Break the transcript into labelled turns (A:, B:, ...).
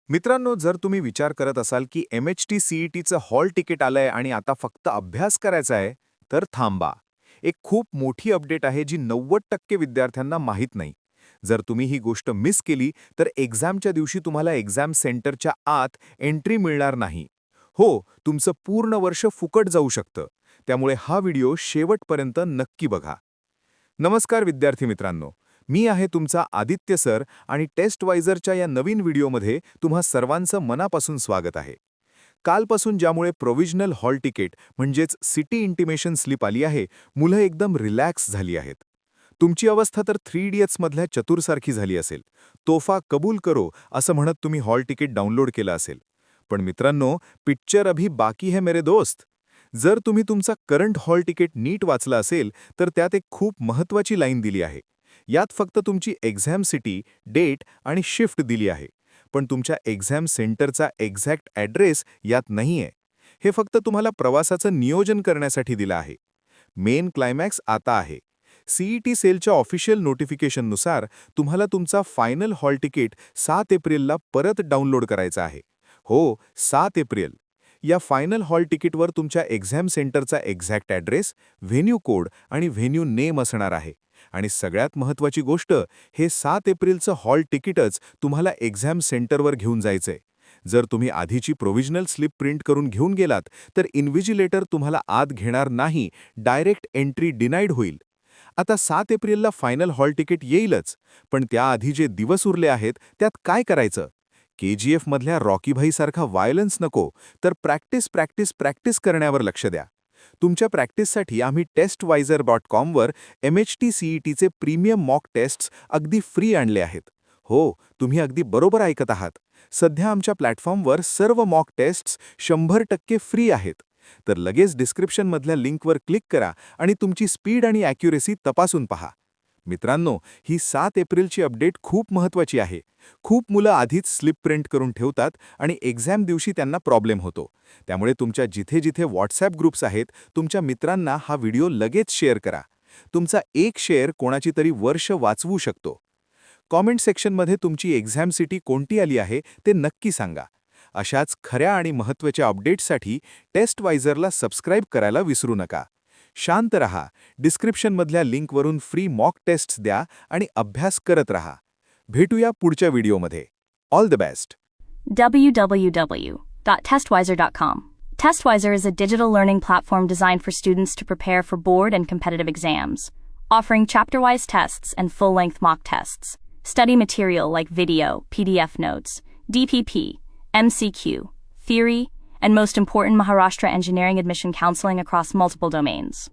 A: मित्रांनो, जर तुम्ही विचार करत असाल की MHT CETचं हॉल तिकीट आलंय आणि आता फक्त अभ्यास करायचा आहे, तर थांबा. एक खूप मोठी अपडेट आहे जी 90% विद्यार्थ्यांना माहीत नाही. जर तुम्ही ही गोष्ट मिस केली, तर एक्झामच्या दिवशी तुम्हाला एक्झाम सेंटरच्या आत एंट्री मिळणार नाही. हो, तुमचं पूर्ण वर्ष फुकट जाऊ शकतं. त्यामुळे हा व्हिडिओ शेवटपर्यंत नक्की बघा. नमस्कार विद्यार्थी मित्रांनो, मी आहे तुमचा आदित्य सर आणि टेस्टवायझरच्या या नवीन व्हिडिओमध्ये तुम्हा सर्वांचं मनापासून स्वागत आहे. कालपासून ज्यामुळे प्रोव्हिजनल हॉल तिकीट म्हणजेच सिटी इंटिमेशन स्लिप आली आहे, मुलं एकदम रिलॅक्स झाली आहेत. तुमची अवस्था तर 3 इडियट्समधल्या चतुरसारखी झाली असेल. तोफा कबूल करो असं म्हणत तुम्ही हॉल तिकीट डाउनलोड केलं असेल. पण मित्रांनो, पिक्चर अभी बाकी है मेरे दोस्त. जर तुम्ही तुमचा करंट हॉल तिकीट नीट वाचला असेल, तर त्यात एक खूप महत्त्वाची लाईन दिली आहे. यात फक्त तुमची एक्झाम सिटी, डेट आणि शिफ्ट दिली आहे. पण तुमच्या एक्झाम सेंटरचा एक्झॅक्ट ॲड्रेस यात नाहीये. हे फक्त तुम्हाला प्रवासाचं नियोजन करण्यासाठी दिलं आहे. मेन क्लायमॅक्स आता आहे. CET सेलच्या ऑफिशियल नोटिफिकेशननुसार तुम्हाला तुमचा फायनल हॉल तिकीट 7 एप्रिलला परत डाउनलोड करायचा आहे. हो, 7 एप्रिल. या फायनल हॉल तिकीटवर तुमच्या एक्झाम सेंटरचा एक्झॅक्ट ॲड्रेस, व्हेन्यू कोड आणि व्हेन्यू नेम असणार आहे. आणि सगळ्यात महत्त्वाची गोष्ट, हे 7 एप्रिलचं हॉल तिकीटच तुम्हाला एक्झाम सेंटरवर घेऊन जायचंय. जर तुम्ही आधीची प्रोव्हिजनल स्लिप प्रिंट करून घेऊन गेलात, तर इन्व्हिजिलेटर तुम्हाला आत घेणार नाही, डायरेक्ट एंट्री डिनाईड होईल. आता 7 एप्रिलला फायनल हॉल तिकीट येईलच, पण त्याआधी जे दिवस उरले आहेत, त्यात काय करायचं? KGF मधल्या रॉकी भाईसारखा व्हायलन्स नको, तर प्रॅक्टिस करण्यावर लक्ष द्या. तुमच्या प्रॅक्टिससाठी आम्ही टेस्टवायझर.com वर MHT CETचे प्रीमियम मॉक टेस्ट्स अगदी फ्री आणले आहेत. हो, तुम्ही अगदी बरोबर ऐकत आहात. सध्या आमच्या प्लॅटफॉर्मवर सर्व मॉक टेस्ट्स 100% फ्री आहेत. तर लगेच डिस्क्रिप्शनमधल्या लिंकवर क्लिक करा आणि तुमची स्पीड आणि ॲक्युरेसी तपासून पहा. मित्रांनो, ही 7 एप्रिलची अपडेट खूप महत्त्वाची आहे. खूप मुलं आधीच स्लिप प्रिंट करून ठेवतात आणि एक्झाम दिवशी त्यांना प्रॉब्लेम होतो. त्यामुळे तुमच्या जिथे व्हॉट्सॲप ग्रुप्स आहेत, तुमच्या मित्रांना हा व्हिडिओ लगेच शेअर करा. तुमचा एक शेअर कोणाची तरी वर्ष वाचवू शकतो. कॉमेंट सेक्शनमध्ये तुमची एक्झाम सिटी कोणती आली आहे ते नक्की सांगा. अशाच खऱ्या आणि महत्त्वाच्या अपडेट्ससाठी टेस्टवायझरला सबस्क्राईब करायला विसरू नका. शांत रहा, डिस्क्रिप्शनमधल्या लिंकवरून फ्री मॉक टेस्ट्स द्या आणि अभ्यास करत रहा. भेटूया पुढच्या व्हिडिओमध्ये. All the best.
B: www.testwiser.com. Testwiser is a digital learning platform designed for students to prepare for board and competitive exams, offering chapter-wise tests and full-length mock tests. Study material like video, PDF notes, DPP, MCQ, theory, and most important, Maharashtra engineering admission counseling across multiple domains.